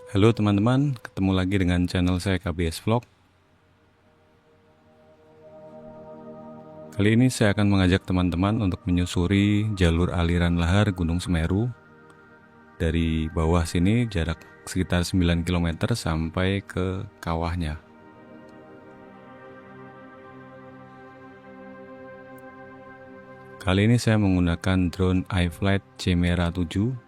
Halo teman-teman, ketemu lagi dengan channel saya KBS Vlog. Kali ini saya akan mengajak teman-teman untuk menyusuri jalur aliran lahar Gunung Semeru. Dari bawah sini jarak sekitar 9 km sampai ke kawahnya. Kali ini saya menggunakan drone iFlight Chimera 7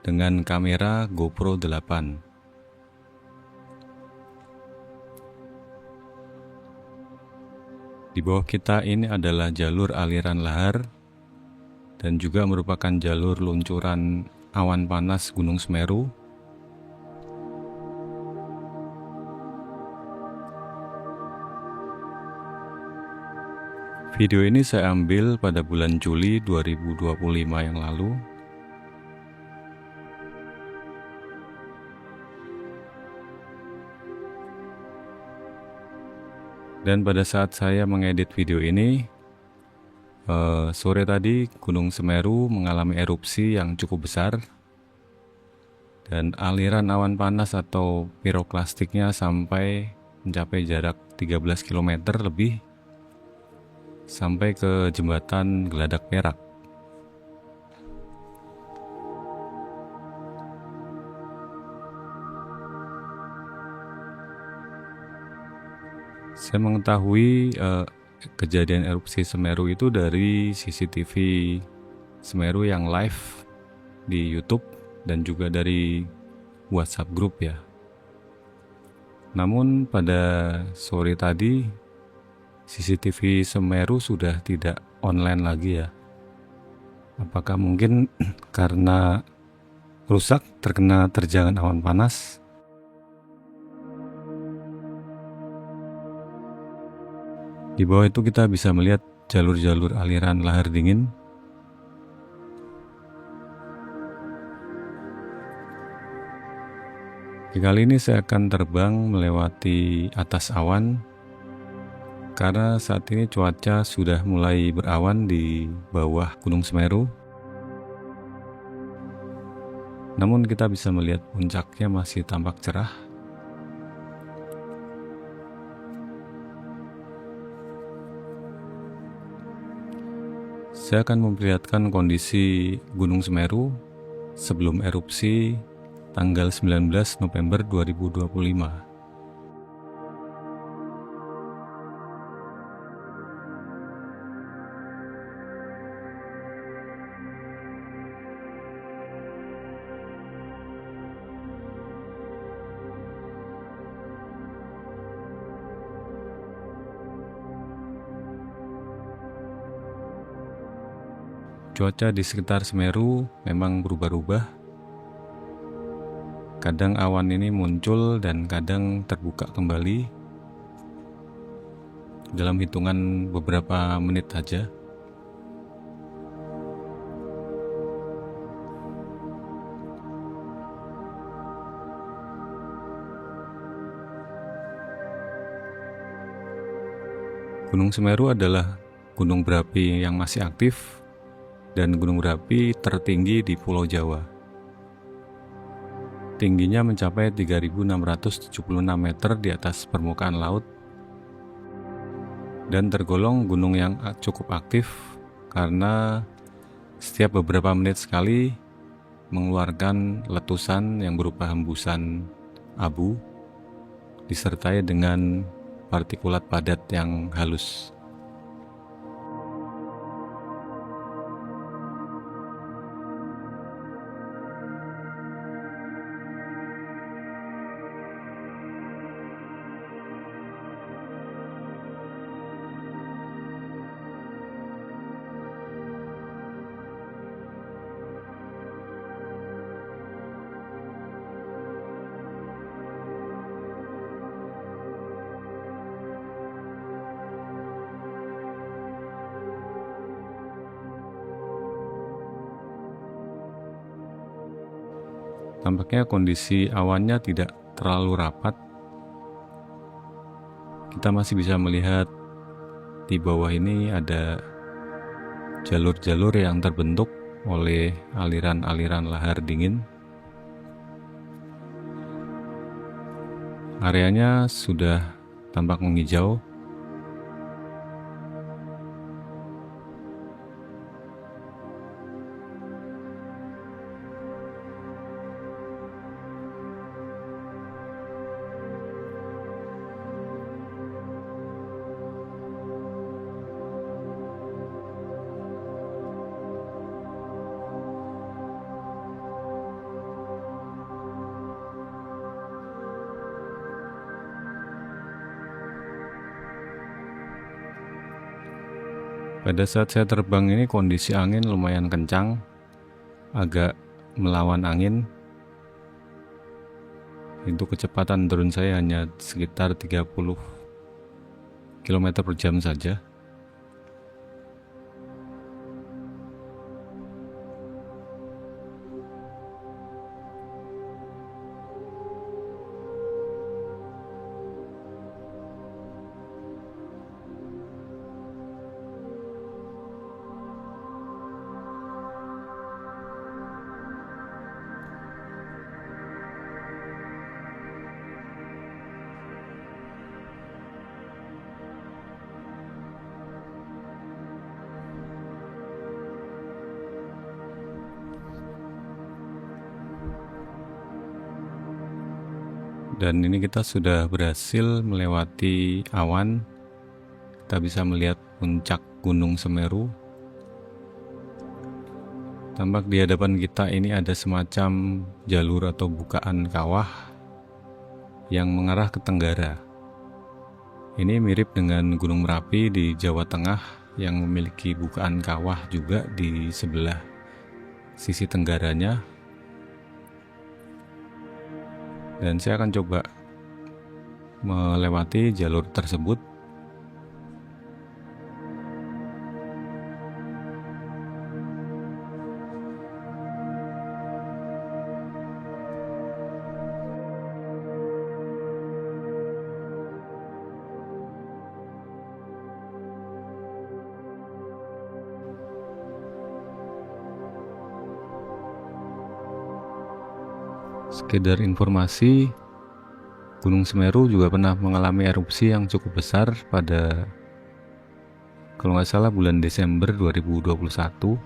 dengan kamera GoPro 8. Di bawah kita ini adalah jalur aliran lahar dan juga merupakan jalur luncuran awan panas Gunung Semeru. Video ini saya ambil pada bulan Juli 2025 yang lalu. Dan pada saat saya mengedit video ini, sore tadi Gunung Semeru mengalami erupsi yang cukup besar. Dan aliran awan panas atau piroklastiknya sampai mencapai jarak 13 km lebih. Sampai ke jembatan Geladak Perak. Saya mengetahui kejadian erupsi Semeru itu dari CCTV Semeru yang live di YouTube dan juga dari WhatsApp group ya. Namun pada sore tadi CCTV Semeru sudah tidak online lagi ya. Apakah mungkin karena rusak terkena terjangan awan panas? Di bawah itu kita bisa melihat jalur-jalur aliran lahar dingin. Kali ini saya akan terbang melewati atas awan. Karena saat ini cuaca sudah mulai berawan di bawah Gunung Semeru. Namun kita bisa melihat puncaknya masih tampak cerah. Saya akan memperlihatkan kondisi Gunung Semeru sebelum erupsi tanggal 19 November 2025. Cuaca di sekitar Semeru memang berubah-ubah. Kadang awan ini muncul dan kadang terbuka kembali dalam hitungan beberapa menit saja. Gunung Semeru adalah gunung berapi yang masih aktif dan gunung berapi tertinggi di Pulau Jawa. Tingginya mencapai 3.676 meter di atas permukaan laut dan tergolong gunung yang cukup aktif karena setiap beberapa menit sekali mengeluarkan letusan yang berupa hembusan abu disertai dengan partikulat padat yang halus. Tampaknya kondisi awannya tidak terlalu rapat. Kita masih bisa melihat di bawah ini ada jalur-jalur yang terbentuk oleh aliran-aliran lahar dingin. areanya sudah tampak menghijau. Pada saat saya terbang ini kondisi angin lumayan kencang, agak melawan angin. Itu kecepatan drone saya hanya sekitar 30 km per jam saja. Dan ini kita sudah berhasil melewati awan. Kita bisa melihat puncak Gunung Semeru. Tampak di hadapan kita ini ada semacam jalur atau bukaan kawah yang mengarah ke tenggara. Ini mirip dengan Gunung Merapi di Jawa Tengah yang memiliki bukaan kawah juga di sebelah sisi tenggaranya. Dan saya akan coba melewati jalur tersebut. Sekedar informasi, Gunung Semeru juga pernah mengalami erupsi yang cukup besar pada, kalau nggak salah, bulan Desember 2021.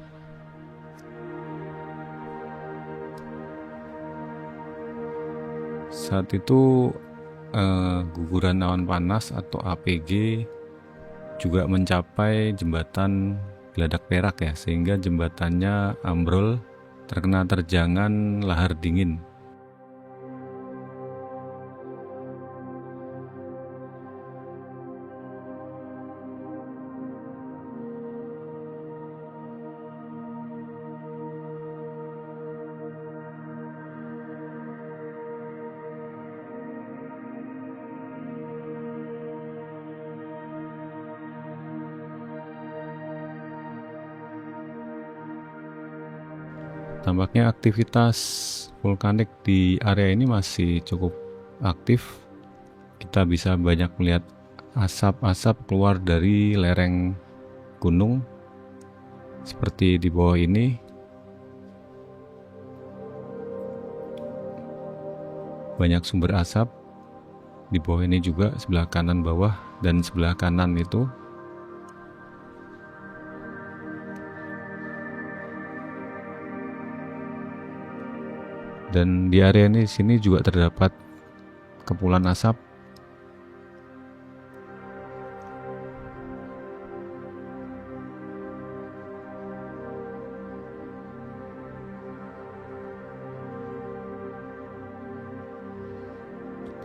Saat itu guguran awan panas atau APG juga mencapai jembatan Geladak Perak ya, sehingga jembatannya ambrol terkena terjangan lahar dingin. Tampaknya aktivitas vulkanik di area ini masih cukup aktif. Kita bisa banyak melihat asap-asap keluar dari lereng gunung seperti di bawah ini. Banyak sumber asap di bawah ini juga, sebelah kanan bawah dan sebelah kanan itu. Dan di area ini sini juga terdapat kepulan asap.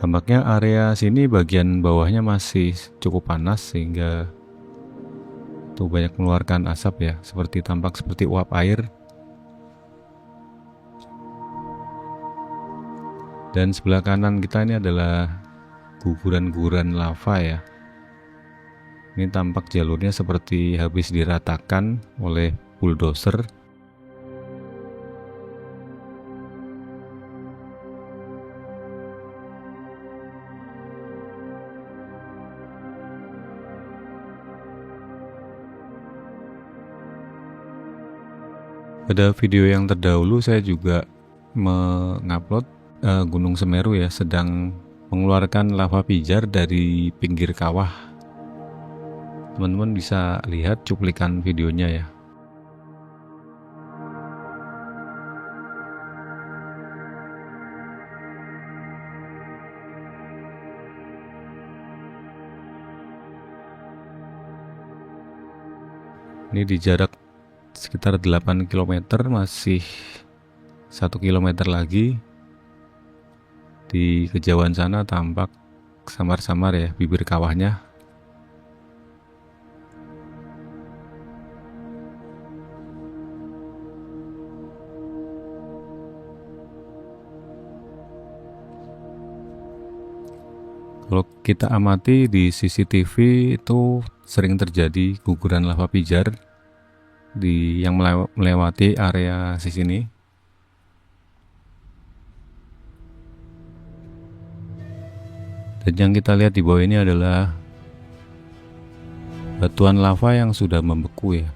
Tampaknya area sini bagian bawahnya masih cukup panas sehingga tuh banyak mengeluarkan asap ya, tampak seperti uap air. Dan sebelah kanan kita ini adalah guguran-guguran lava ya. Ini tampak jalurnya seperti habis diratakan oleh bulldozer. Pada video yang terdahulu saya juga mengupload Gunung Semeru ya sedang mengeluarkan lava pijar dari pinggir kawah. Teman-teman bisa lihat cuplikan videonya ya. Ini di jarak sekitar 8 km, masih 1 km lagi. Di kejauhan sana tampak samar-samar ya bibir kawahnya. Kalau kita amati di CCTV itu sering terjadi guguran lava pijar yang melewati area sini. Dan yang kita lihat di bawah ini adalah batuan lava yang sudah membeku ya.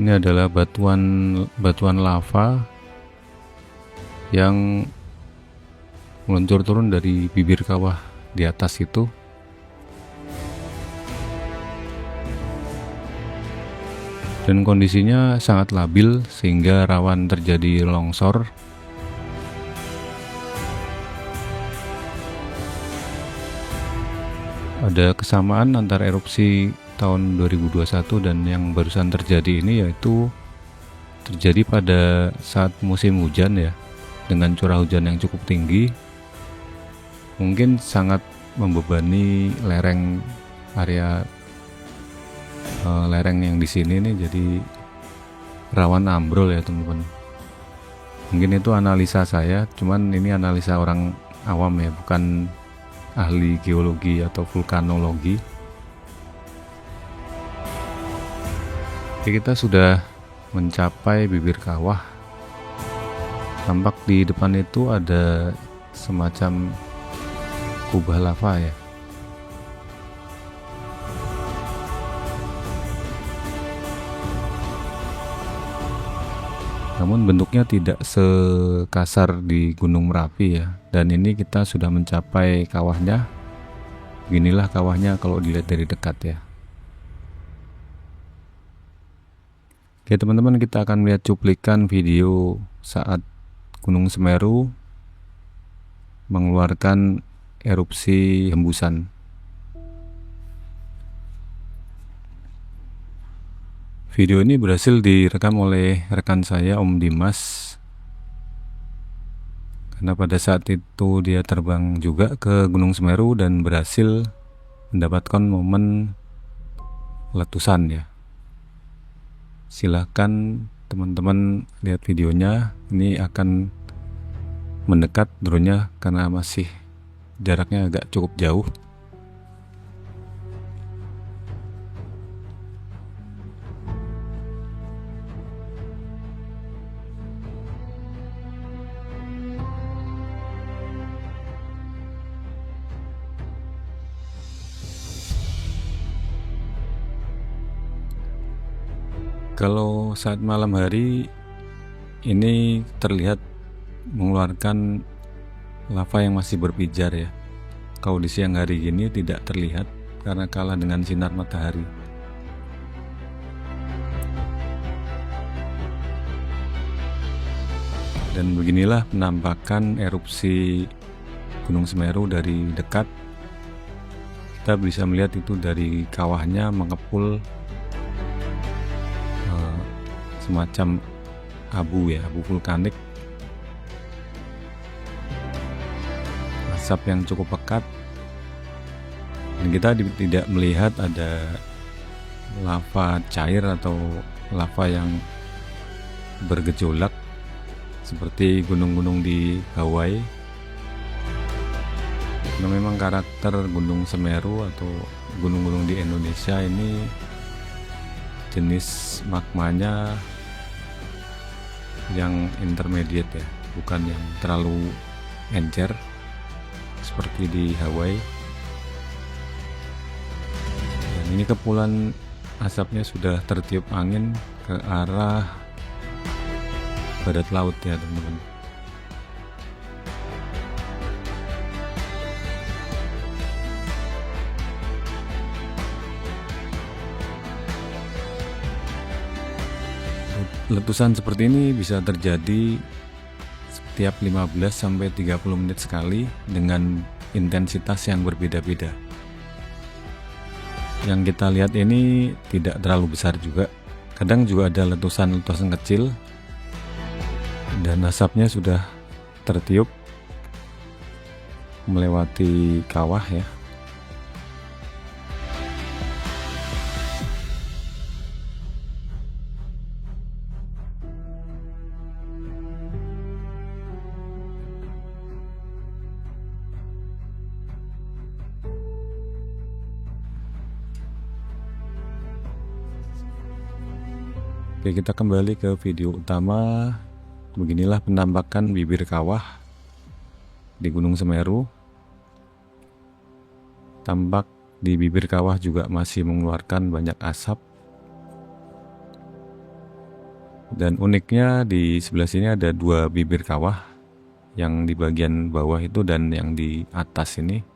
Ini adalah batuan lava yang meluncur turun dari bibir kawah di atas itu. Dan kondisinya sangat labil sehingga rawan terjadi longsor. Ada kesamaan antara erupsi tahun 2021 dan yang barusan terjadi ini, yaitu terjadi pada saat musim hujan ya, dengan curah hujan yang cukup tinggi, mungkin sangat membebani area lereng yang di sini nih, jadi rawan ambrol ya teman-teman. Mungkin itu analisa saya, cuman ini analisa orang awam ya, bukan ahli geologi atau vulkanologi. Oke, kita sudah mencapai bibir kawah. Tampak di depan itu ada semacam kubah lava ya. Namun bentuknya tidak sekasar di Gunung Merapi ya. Dan ini kita sudah mencapai kawahnya. Beginilah kawahnya kalau dilihat dari dekat ya. Oke teman-teman, kita akan melihat cuplikan video saat Gunung Semeru mengeluarkan erupsi hembusan. Video ini berhasil direkam oleh rekan saya, Om Dimas, karena pada saat itu dia terbang juga ke Gunung Semeru dan berhasil mendapatkan momen letusan ya. Silahkan teman-teman lihat videonya. Ini akan mendekat drone-nya karena masih jaraknya agak cukup jauh. Kalau saat malam hari ini terlihat mengeluarkan lava yang masih berpijar ya. Kalau di siang hari gini tidak terlihat karena kalah dengan sinar matahari. Dan beginilah penampakan erupsi Gunung Semeru dari dekat. Kita bisa melihat itu dari kawahnya mengepul semacam abu ya, abu vulkanik, asap yang cukup pekat, dan kita tidak melihat ada lava cair atau lava yang bergejolak seperti gunung-gunung di Hawaii. Karena memang karakter Gunung Semeru atau gunung-gunung di Indonesia ini jenis magmanya yang intermediate ya, bukan yang terlalu encer seperti di Hawaii. Dan ini kepulan asapnya sudah tertiup angin ke arah barat laut ya teman-teman. Letusan seperti ini bisa terjadi setiap 15 sampai 30 menit sekali dengan intensitas yang berbeda-beda. Yang kita lihat ini tidak terlalu besar juga. Kadang juga ada letusan-letusan kecil dan asapnya sudah tertiup melewati kawah ya. Oke, kita kembali ke video utama. Beginilah penampakan bibir kawah di Gunung Semeru. Tampak di bibir kawah juga masih mengeluarkan banyak asap. Dan uniknya di sebelah sini ada dua bibir kawah, yang di bagian bawah itu dan yang di atas ini.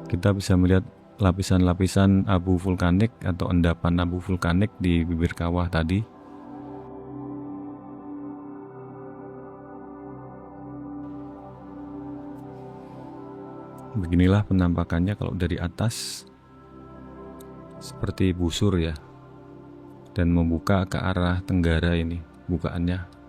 Kita bisa melihat lapisan-lapisan abu vulkanik atau endapan abu vulkanik di bibir kawah tadi. Beginilah penampakannya kalau dari atas, seperti busur ya, dan membuka ke arah tenggara ini bukaannya.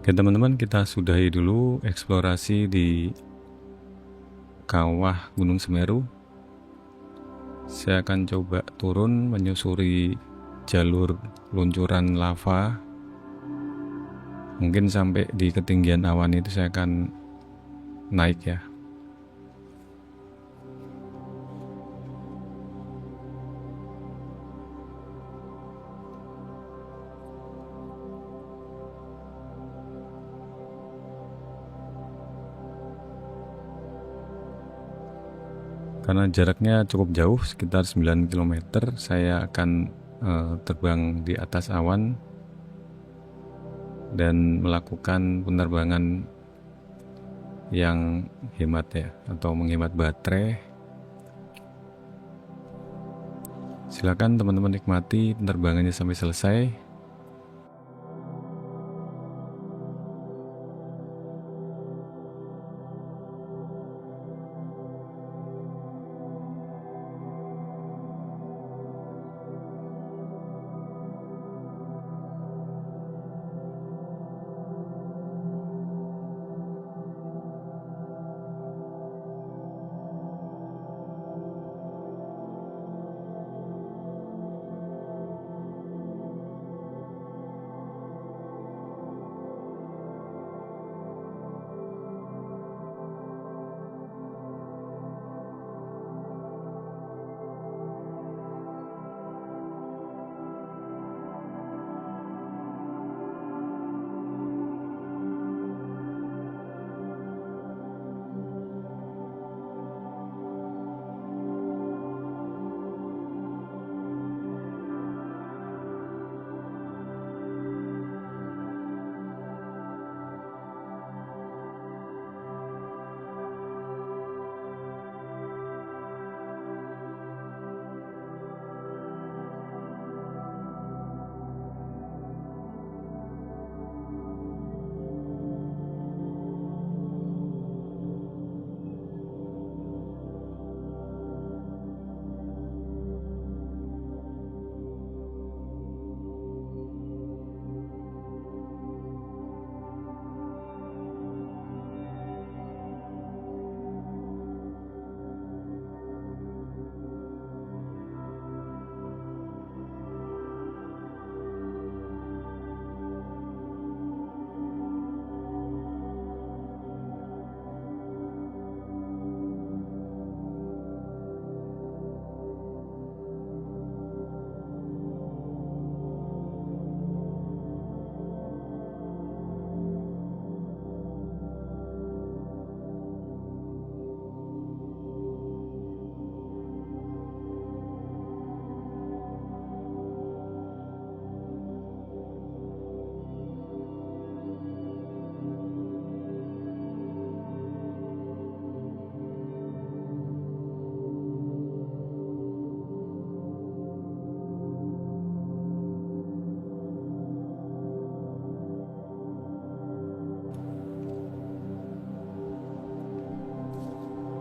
Oke teman-teman, kita sudahi dulu eksplorasi di kawah Gunung Semeru. Saya akan coba turun menyusuri jalur luncuran lava. Mungkin sampai di ketinggian awan itu saya akan naik ya. Karena jaraknya cukup jauh, sekitar 9 km, saya akan terbang di atas awan dan melakukan penerbangan yang hemat ya, atau menghemat baterai. Silakan teman-teman nikmati penerbangannya sampai selesai.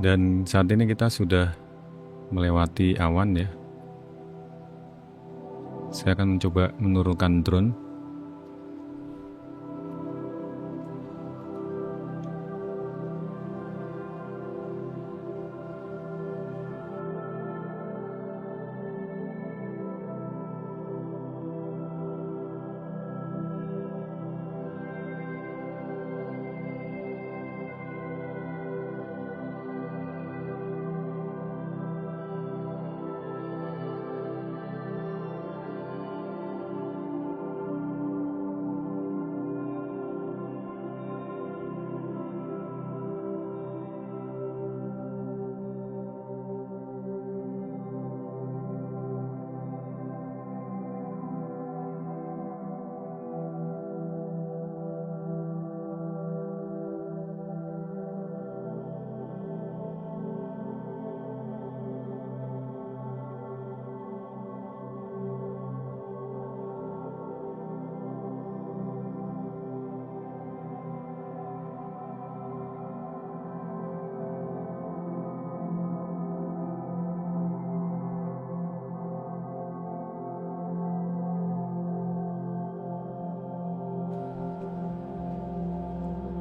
Dan saat ini kita sudah melewati awan ya. Saya akan mencoba menurunkan drone.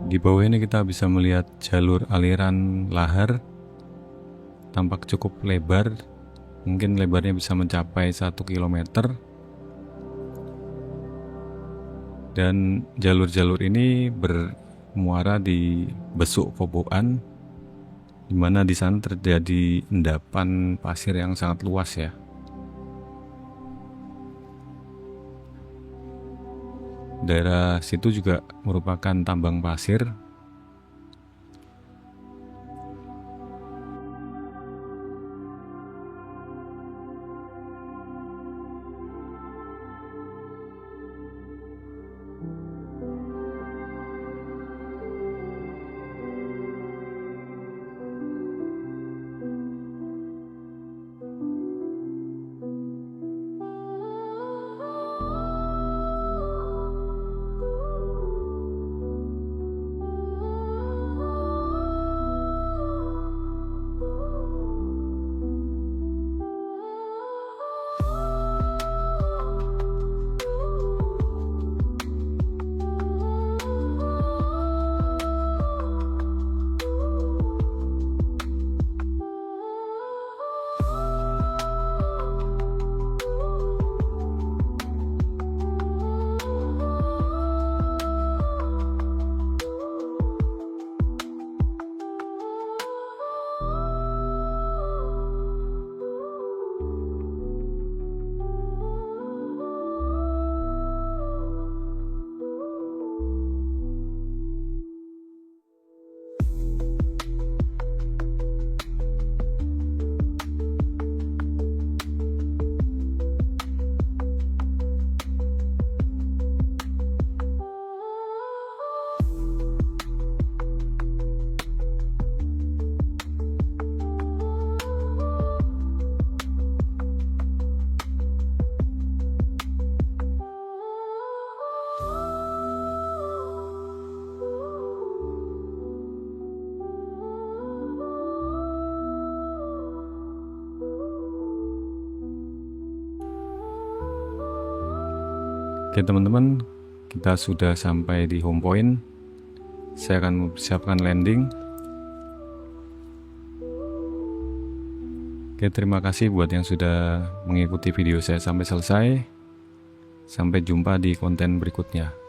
Di bawah ini kita bisa melihat jalur aliran lahar, tampak cukup lebar, mungkin lebarnya bisa mencapai 1 km. Dan jalur-jalur ini bermuara di Besuk Koboan, di mana di sana terjadi endapan pasir yang sangat luas ya. Daerah situ juga merupakan tambang pasir. Oke teman-teman, kita sudah sampai di home point. Saya akan mempersiapkan landing. Oke, terima kasih buat yang sudah mengikuti video saya sampai selesai. Sampai jumpa di konten berikutnya.